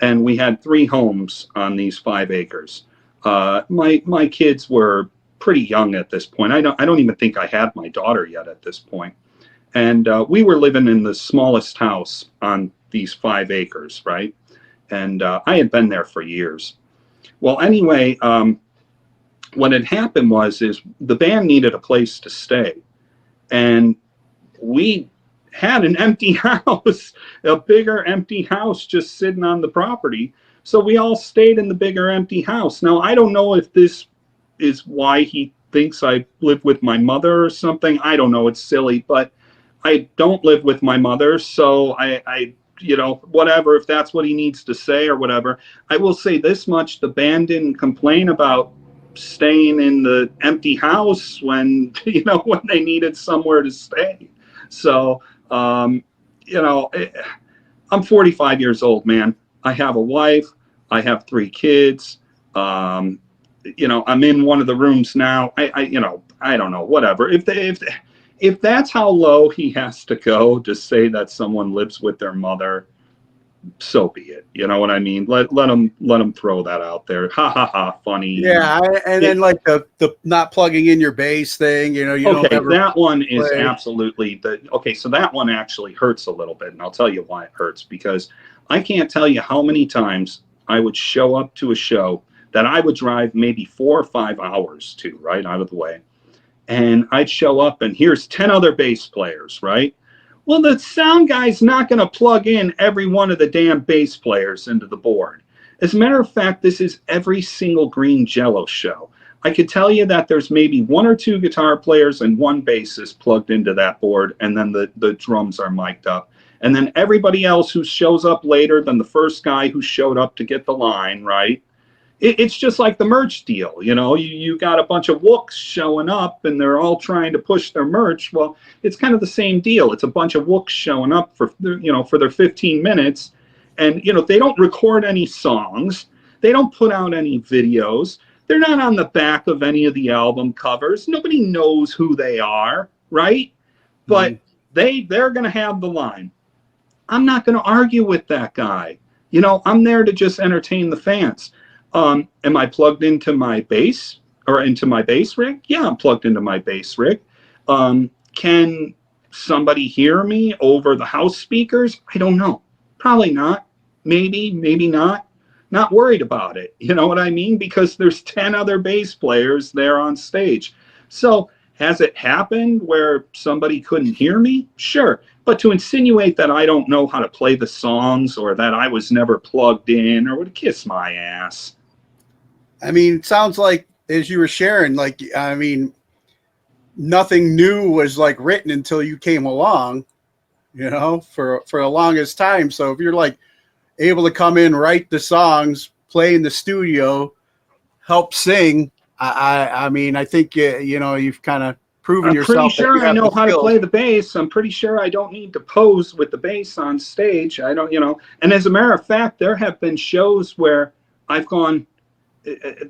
And we had 3 homes on these 5 acres. My kids were pretty young at this point. I don't even think I had my daughter yet at this point. And we were living in the smallest house on these 5 acres, right? And I had been there for years. Well, anyway, what had happened is the band needed a place to stay. And we had an empty house, a bigger empty house just sitting on the property. So we all stayed in the bigger empty house. Now, I don't know if this is why he thinks I live with my mother or something. I don't know. It's silly, but I don't live with my mother. So I whatever, if that's what he needs to say or whatever. I will say this much. The band didn't complain about staying in the empty house when they needed somewhere to stay. So I'm 45 years old, man. I have a wife. I have 3 kids. I'm in one of the rooms now. I don't know, whatever. If that's how low he has to go to say that someone lives with their mother, so be it. You know what I mean? Let him throw that out there. Ha ha ha! Funny. Yeah, and then like the not plugging in your bass thing. You don't ever that one is play. absolutely so that one actually hurts a little bit, and I'll tell you why it hurts. Because I can't tell you how many times I would show up to a show that I would drive maybe 4 or 5 hours to, right, out of the way. And I'd show up and here's 10 other bass players, right? Well, the sound guy's not going to plug in every one of the damn bass players into the board. As a matter of fact, this is every single green Jello show. I could tell you that there's maybe 1 or 2 guitar players and 1 bassist plugged into that board, and then the drums are mic'd up. And then everybody else who shows up later than the first guy who showed up to get the line, right? It's just like the merch deal, you got a bunch of wooks showing up and they're all trying to push their merch. Well, it's kind of the same deal. It's a bunch of wooks showing up for their 15 minutes. And, they don't record any songs. They don't put out any videos. They're not on the back of any of the album covers. Nobody knows who they are, right? But they're going to have the line. I'm not going to argue with that guy. I'm there to just entertain the fans. Am I plugged into my bass or into my bass rig? Yeah, I'm plugged into my bass rig. Can somebody hear me over the house speakers? I don't know. Probably not. Maybe not. Not worried about it. You know what I mean? Because there's 10 other bass players there on stage. So has it happened where somebody couldn't hear me? Sure. But to insinuate that I don't know how to play the songs or that I was never plugged in or would kiss my ass. I mean, it sounds like, as you were sharing, nothing new was like written until you came along, for the longest time. So if you're like able to come in, write the songs, play in the studio, help sing, I mean, I think, you've kind of proven yourself. I'm pretty sure I know how to play the bass. I'm pretty sure I don't need to pose with the bass on stage. I don't, and as a matter of fact, there have been shows where I've gone,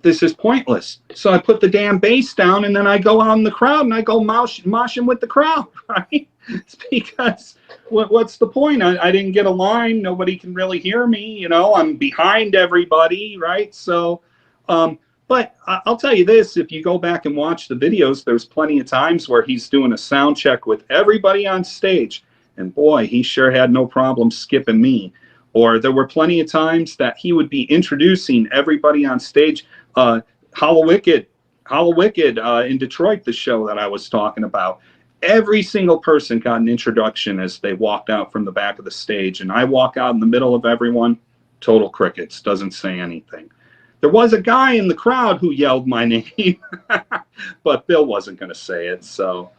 this is pointless. So I put the damn bass down and then I go out in the crowd and I go moshing with the crowd, right? It's because what's the point? I didn't get a line. Nobody can really hear me. I'm behind everybody, right? So, but I'll tell you this, if you go back and watch the videos, there's plenty of times where he's doing a sound check with everybody on stage. And boy, he sure had no problem skipping me. Or there were plenty of times that he would be introducing everybody on stage. Hollow Wicked in Detroit, the show that I was talking about. every single person got an introduction as they walked out from the back of the stage, and I walk out in the middle of everyone, total crickets, doesn't say anything. There was a guy in the crowd who yelled my name, but Bill wasn't going to say it. So,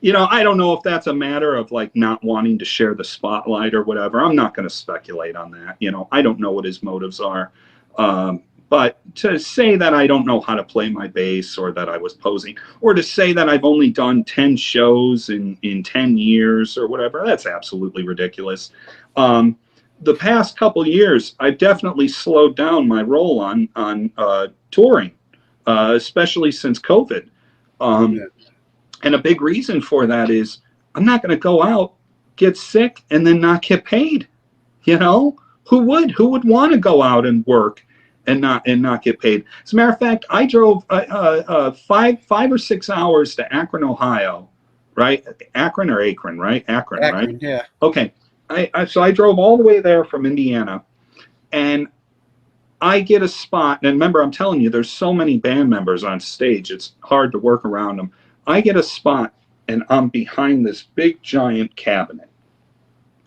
you know, I don't know if that's a matter of like not wanting to share the spotlight or whatever. I'm not going to speculate on that. You know, I don't know what his motives are. But to say that I don't know how to play my bass, or that I was posing, or to say that I've only done 10 shows in 10 years or whatever, that's absolutely ridiculous. The past couple years, I've definitely slowed down my role on touring, especially since COVID. And a big reason for that is I'm not going to go out, get sick, and then not get paid. You know, who would want to go out and work and not get paid? As a matter of fact, I drove 5 or 6 hours to Akron, Ohio, right? Akron or Akron, right? Akron, right? Yeah. Okay. So I drove all the way there from Indiana, and I get a spot. And remember, I'm telling you, there's so many band members on stage, it's hard to work around them. I get a spot, and I'm behind this big giant cabinet,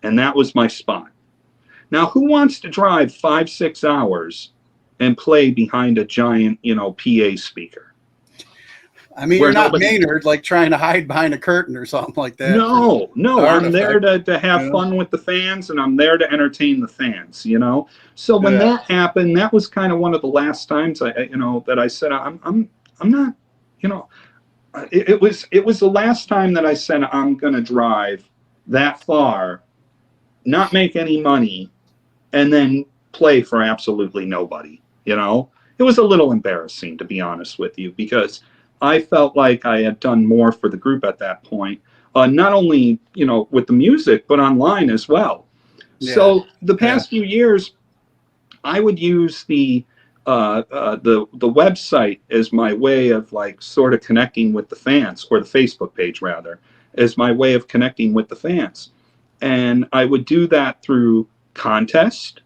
and that was my spot. Now, who wants to drive 5-6 hours and play behind a giant, you know, PA speaker? I mean, Where you're not nobody- Maynard, like trying to hide behind a curtain or something like that. No, I'm there artifact, to have fun with the fans, and I'm there to entertain the fans, you know? So when that happened, that was kind of one of the last times that I said, I'm not, you know, it was the last time that I said, I'm going to drive that far, not make any money, and then play for absolutely nobody, you know? It was a little embarrassing, to be honest with you, because I felt like I had done more for the group at that point, not only, you know, with the music, but online as well. Yeah. So the past few years, I would use the website as my way of like sort of connecting with the fans, or the Facebook page rather, as my way of connecting with the fans. And I would do that through contest,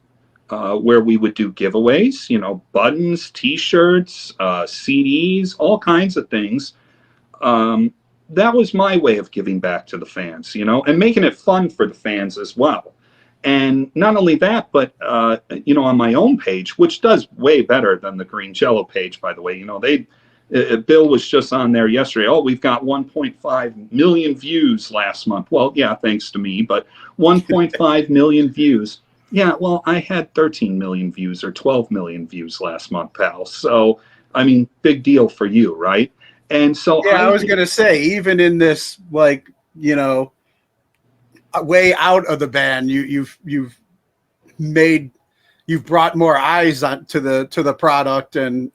where we would do giveaways, you know, buttons, T-shirts, CDs, all kinds of things. That was my way of giving back to the fans, you know, and making it fun for the fans as well. And not only that, but, you know, on my own page, which does way better than the Green Jello page, by the way, you know, Bill was just on there yesterday. Oh, we've got 1.5 million views last month. Well, yeah, thanks to me, but 1.5 million views. Yeah, well, I had 13 million views or 12 million views last month, pal. So, I mean, big deal for you, right? And so yeah, I was going to say, even in this, like, you know, way out of the band, you've brought more eyes on to the product and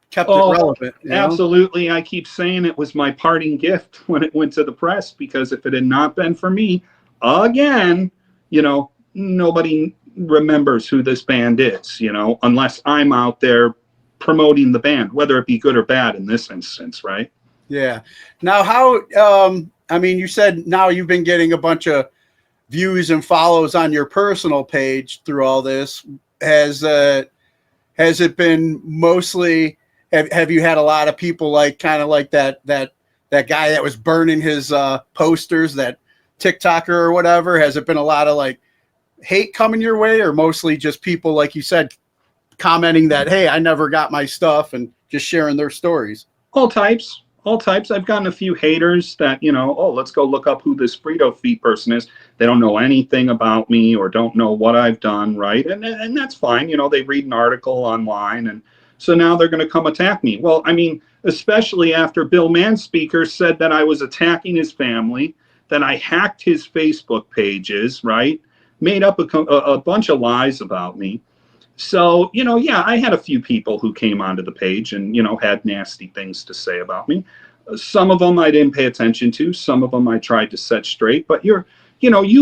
kept it relevant. You know? Absolutely. I keep saying it was my parting gift when it went to the press, because if it had not been for me, again, you know, nobody remembers who this band is, you know, unless I'm out there promoting the band, whether it be good or bad in this instance, right? Yeah. Now, how, I mean, you said now you've been getting a bunch of views and follows on your personal page through all this. Has it been mostly, have you had a lot of people like kind of like that guy that was burning his posters, that TikToker or whatever? Has it been a lot of like hate coming your way, or mostly just people, like you said, commenting that, hey, I never got my stuff, and just sharing their stories? All types. I've gotten a few haters that, you know, oh, let's go look up who this Freto feet person is. They don't know anything about me or don't know what I've done, right? And that's fine. You know, they read an article online, and so now they're going to come attack me. Well, I mean, especially after Bill Manspeaker said that I was attacking his family, that I hacked his Facebook pages, right? Made up a bunch of lies about me. So, you know, yeah, I had a few people who came onto the page and, you know, had nasty things to say about me. Some of them I didn't pay attention to. Some of them I tried to set straight. But you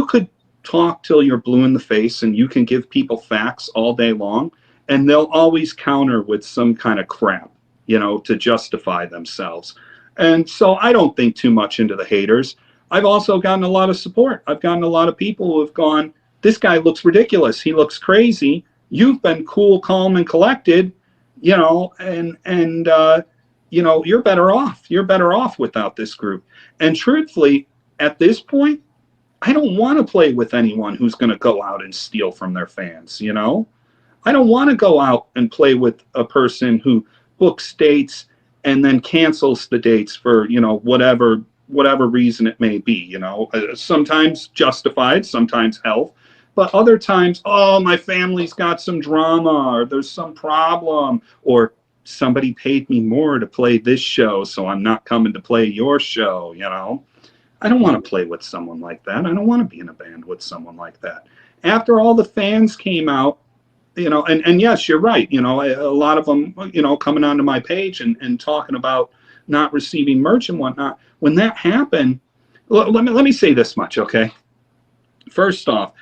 could talk till you're blue in the face, and you can give people facts all day long, and they'll always counter with some kind of crap, you know, to justify themselves. And so I don't think too much into the haters. I've also gotten a lot of support. I've gotten a lot of people who have gone, this guy looks ridiculous. He looks crazy. You've been cool, calm, and collected, you know, and you know, you're better off. You're better off without this group. And truthfully, at this point, I don't want to play with anyone who's going to go out and steal from their fans, you know? I don't want to go out and play with a person who books dates and then cancels the dates for, you know, whatever reason it may be, you know, sometimes justified, sometimes health, but other times, oh, my family's got some drama, or there's some problem, or somebody paid me more to play this show, so I'm not coming to play your show, you know. I don't want to play with someone like that. I don't want to be in a band with someone like that. After all the fans came out, you know, and yes, you're right, you know, a lot of them, you know, coming onto my page and talking about not receiving merch and whatnot. When that happened, let me say this much, okay? First off,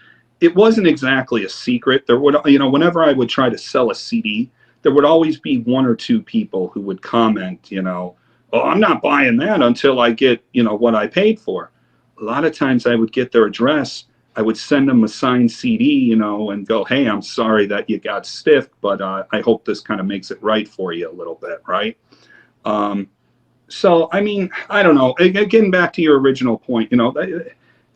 it wasn't exactly a secret. There would, you know, whenever I would try to sell a CD, there would always be one or two people who would comment, you know, oh, I'm not buying that until I get, you know, what I paid for. A lot of times I would get their address. I would send them a signed CD, you know, and go, hey, I'm sorry that you got stiffed, but I hope this kind of makes it right for you a little bit, right? So, I mean, I don't know. Getting back to your original point, you know,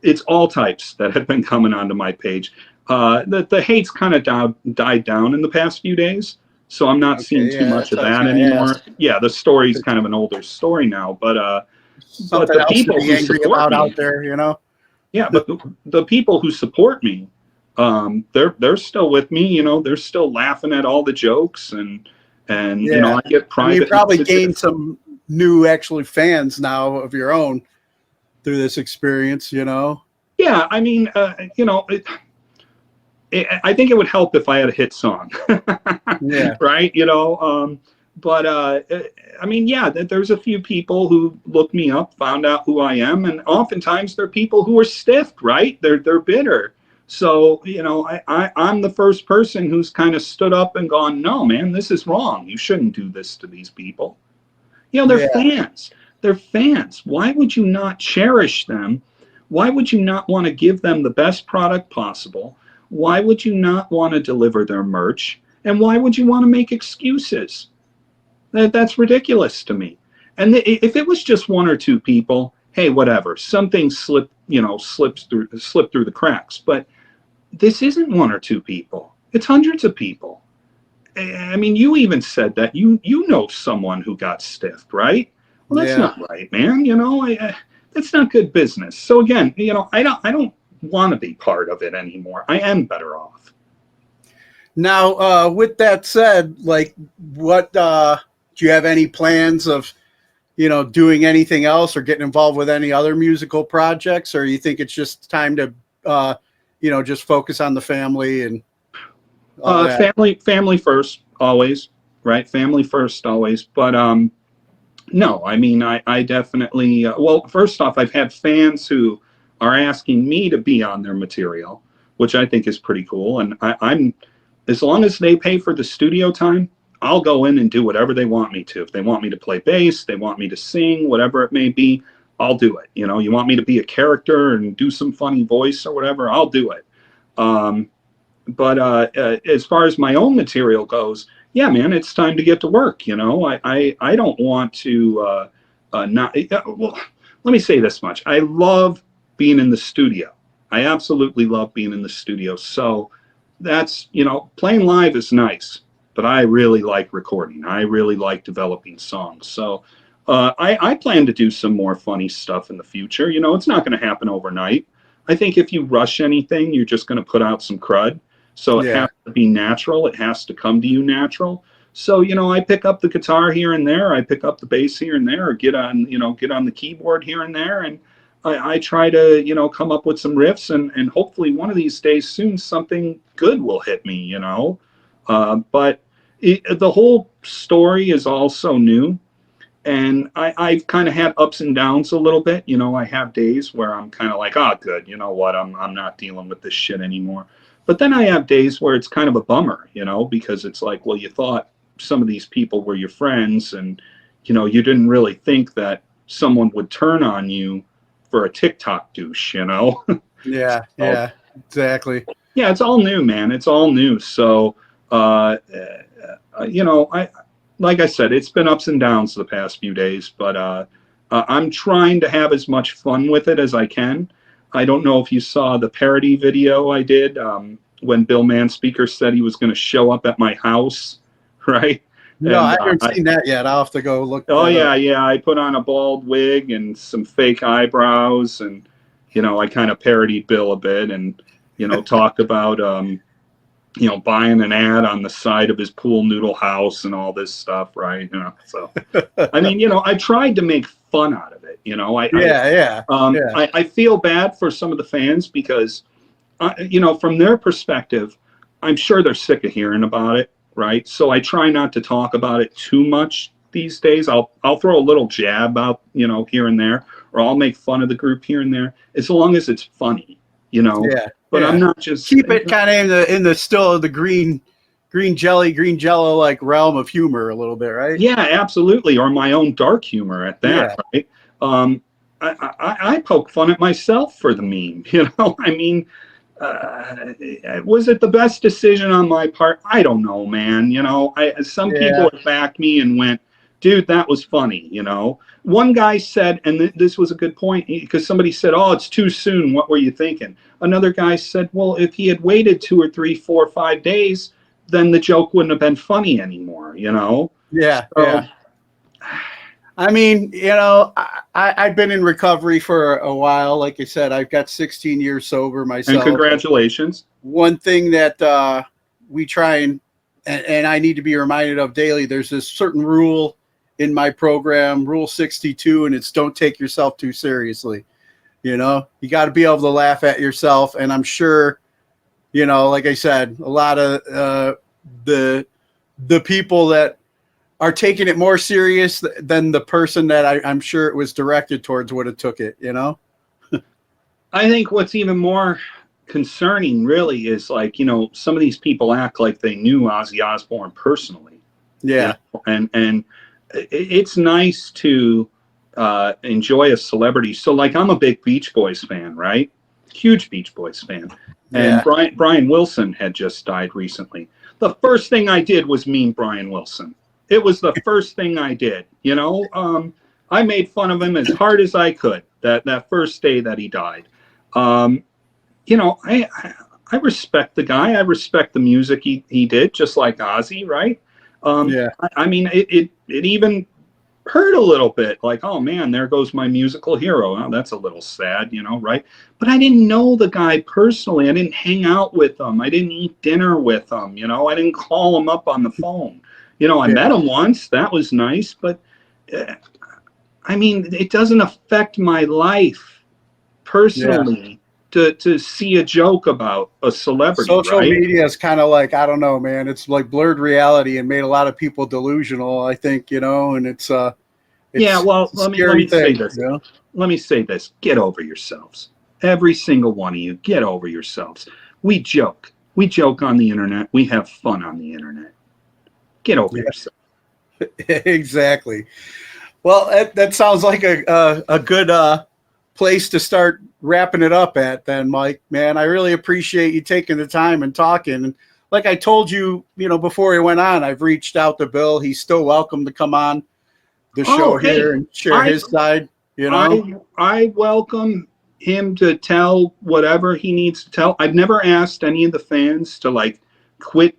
it's all types that have been coming onto my page. The hate's kind of died down in the past few days, so I'm not seeing too much of that anymore. Yeah, the story's kind of an older story now, but the people who support me out there, you know. Yeah, but the people who support me, they're still with me. You know, they're still laughing at all the jokes, and you know, I get private. You probably gained some new actually fans now of your own through this experience, you know. Yeah, I mean, you know, I think it would help if I had a hit song. Yeah. Right. You know, but I mean, yeah, there's a few people who looked me up, found out who I am, and oftentimes they're people who are stiffed, right? They're bitter. So, you know, I'm the first person who's kind of stood up and gone, no, man, this is wrong. You shouldn't do this to these people. You know, they're fans. They're fans. Why would you not cherish them? Why would you not want to give them the best product possible? Why would you not want to deliver their merch? And why would you want to make excuses? That's ridiculous to me. And if it was just one or two people, hey, whatever, something slipped through the cracks. But this isn't one or two people. It's hundreds of people. I mean, you even said that you know someone who got stiffed, right? Well, that's not right, man. You know, that's not good business. So again, you know, I don't want to be part of it anymore. I am better off. Now, with that said, like, what do you have any plans of, you know, doing anything else or getting involved with any other musical projects, or you think it's just time to, you know, just focus on the family and family first, always, right? Family first, always. But no, I mean, I definitely. Well, first off, I've had fans who are asking me to be on their material, which I think is pretty cool. And I'm, as long as they pay for the studio time, I'll go in and do whatever they want me to. If they want me to play bass, they want me to sing, whatever it may be, I'll do it. You know, you want me to be a character and do some funny voice or whatever, I'll do it. But as far as my own material goes, yeah, man, it's time to get to work. You know, I don't want to not. Well, let me say this much: I love being in the studio. I absolutely love being in the studio. So that's, you know, playing live is nice, but I really like recording. I really like developing songs. So I plan to do some more funny stuff in the future. You know, it's not going to happen overnight. I think if you rush anything, you're just going to put out some crud. So it has to be natural. It has to come to you natural. So, you know, I pick up the guitar here and there. I pick up the bass here and there, or get on the keyboard here and there. And I try to, you know, come up with some riffs, and hopefully one of these days soon something good will hit me, you know. But the whole story is also new. And I've kind of had ups and downs a little bit. You know, I have days where I'm kind of like, oh, good, you know what, I'm not dealing with this shit anymore. But then I have days where it's kind of a bummer, you know, because it's like, well, you thought some of these people were your friends, and, you know, you didn't really think that someone would turn on you for a TikTok douche, you know? Yeah, So, yeah, exactly. yeah, it's all new, man. It's all new. So, you know, like I said, it's been ups and downs the past few days, but I'm trying to have as much fun with it as I can. I don't know if you saw the parody video I did when Bill Manspeaker said he was going to show up at my house, right? No, And I haven't seen that yet. I'll have to go look. oh that yeah, up. yeah. I put on a bald wig and some fake eyebrows, and I kind of parodied Bill a bit, and talked about buying an ad on the side of his pool noodle house and all this stuff, right? So I mean, I tried to make fun out of it. Yeah. I feel bad for some of the fans because, from their perspective, I'm sure they're sick of hearing about it, right? So I try not to talk about it too much these days. I'll throw a little jab out, here and there, or I'll make fun of the group here and there, as long as it's funny, Yeah. But yeah. I'm not just Keep it kind of in the still the green Jello like realm of humor a little bit, right? Yeah, absolutely. Or my own dark humor at that, right? I poke fun at myself for the meme, I mean, was it the best decision on my part? I don't know, man. Some people have backed me and went, dude, that was funny. One guy said, and this was a good point, because somebody said, oh, it's too soon. What were you thinking? Another guy said, well, if he had waited 2 or 3, 4, 5 days, then the joke wouldn't have been funny anymore, Yeah. So, yeah. I mean, I've been in recovery for a while. Like I said, I've got 16 years sober myself. And congratulations. One thing that we try and I need to be reminded of daily, there's this certain rule in my program, Rule 62, and it's don't take yourself too seriously. You got to be able to laugh at yourself. And I'm sure, like I said, a lot of the people that are taking it more serious than the person that I'm sure it was directed towards would have took it, I think what's even more concerning really is like, some of these people act like they knew Ozzy Osbourne personally. Yeah. And it's nice to enjoy a celebrity. So like, I'm a big Beach Boys fan, right? Huge Beach Boys fan. And Brian Wilson had just died recently. The first thing I did was meme Brian Wilson. It was the first thing I did, I made fun of him as hard as I could that first day that he died. I respect the guy. I respect the music he did, just like Ozzy, right? I mean, it even hurt a little bit, like, oh man, there goes my musical hero. Oh, that's a little sad, right? But I didn't know the guy personally. I didn't hang out with him. I didn't eat dinner with him. I didn't call him up on the phone. I met him once. That was nice. But, I mean, it doesn't affect my life personally to see a joke about a celebrity. Social right? media is kind of like, I don't know, man. It's like blurred reality and made a lot of people delusional, I think, and it's yeah, well, let me say this. Let me say this. Get over yourselves. Every single one of you, get over yourselves. We joke. We joke on the internet. We have fun on the internet. Get over yourself. Exactly. Well, that sounds like a good place to start wrapping it up at then, Mike. Man, I really appreciate you taking the time and talking. And like I told you, before we went on, I've reached out to Bill. He's still welcome to come on the show here and share his side. I welcome him to tell whatever he needs to tell. I've never asked any of the fans to like quit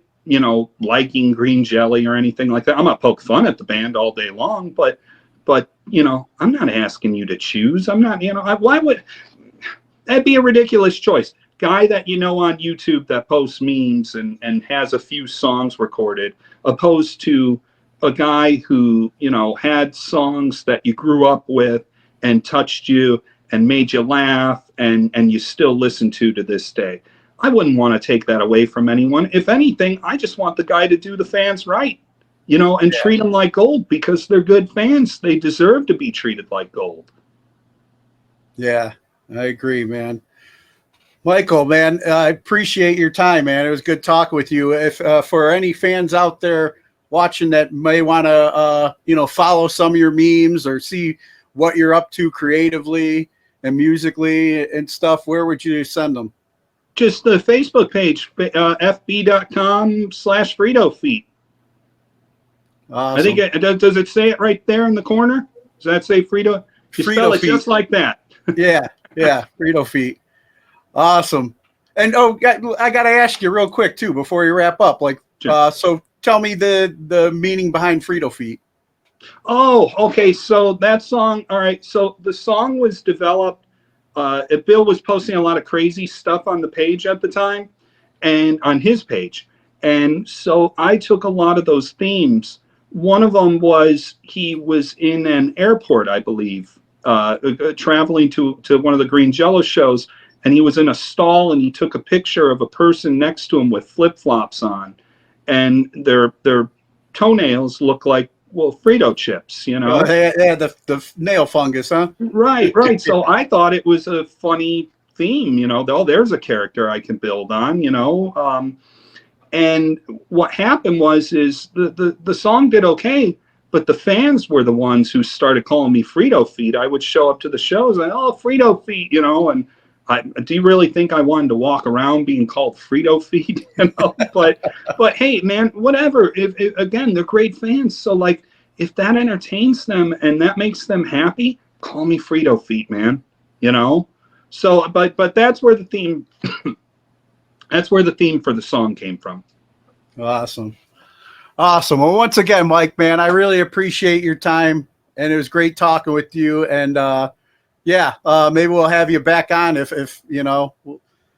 liking Green Jelly or anything like that. I'm not poke fun at the band all day long, but I'm not asking you to choose. I'm not, why would that'd be a ridiculous choice? Guy that on YouTube that posts memes and has a few songs recorded, opposed to a guy who, had songs that you grew up with and touched you and made you laugh and you still listen to this day. I wouldn't want to take that away from anyone. If anything, I just want the guy to do the fans right, and treat them like gold because they're good fans. They deserve to be treated like gold. Yeah, I agree, man. Michael, man, I appreciate your time, man. It was good talking with you. If for any fans out there watching that may want to, follow some of your memes or see what you're up to creatively and musically and stuff, where would you send them? Just the Facebook page, fb.com/Freto feet. Awesome. I think does it say it right there in the corner? Does that say Frito? You Frito spell it feet. just like that. Yeah, Frito feet. Awesome. And I got to ask you real quick too before you wrap up. Like, Sure. so tell me the meaning behind Frito feet. Oh, okay. So that song. All right. So the song was developed. Bill was posting a lot of crazy stuff on the page at the time, and on his page. And so I took a lot of those themes. One of them was he was in an airport, I believe, traveling to one of the Green Jello shows, and he was in a stall, and he took a picture of a person next to him with flip-flops on, and their toenails look like, well, Frito chips, you know? Yeah, the nail fungus, huh? Right. So I thought it was a funny theme, you know. Oh, there's a character I can build on, you know. And what happened is the song did okay, but the fans were the ones who started calling me Frito feet. I would show up to the shows and, oh, Frito feet, you know. And do you really think I wanted to walk around being called Frito feet? You know, but hey, man, whatever. If again, they're great fans, so like, if that entertains them and that makes them happy, call me Frito feet, man. You know. So, but that's where the theme. That's where the theme for the song came from. Awesome. Well, once again, Mike, man, I really appreciate your time, and it was great talking with you. And maybe we'll have you back on if you know.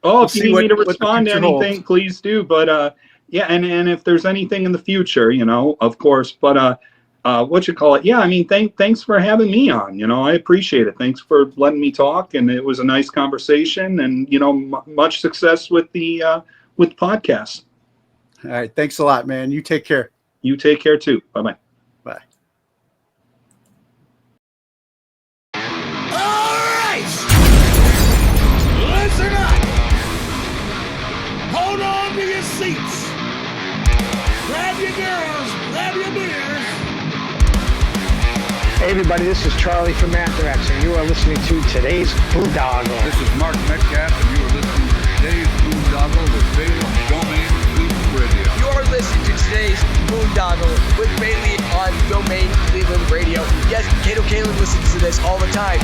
If you need me to respond to anything, please do. But and if there's anything in the future, you know, of course. But yeah, I mean, thanks for having me on. You know, I appreciate it. Thanks for letting me talk, and it was a nice conversation. And you know, much success with the podcast. All right, thanks a lot, man. You take care. You take care too. Bye-bye. Bye. All right! Listen up! Hold on to your seats. Grab your girls, grab your beers. Hey everybody, this is Charlie from Anthrax, and you are listening to today's Boondoggle. This is Mark Metcalf, and you are listening to today's Boondoggle with Bailey on Domain Cleveland Radio. You are listening to today's Boondoggle with Bailey on Domain Cleveland Radio. Yes, Kato Kalin listens to this all the time.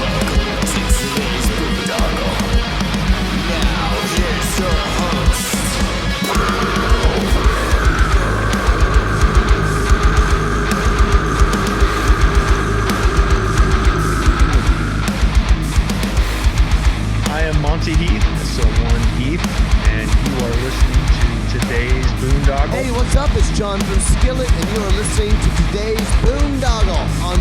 Welcome to today's Boondoggle. Now here's your host. I am Monty Heath, so one Heath, and you are listening to today's Boondoggle. Hey, what's up? It's John from Skillet, and you are listening to today's Boondoggle on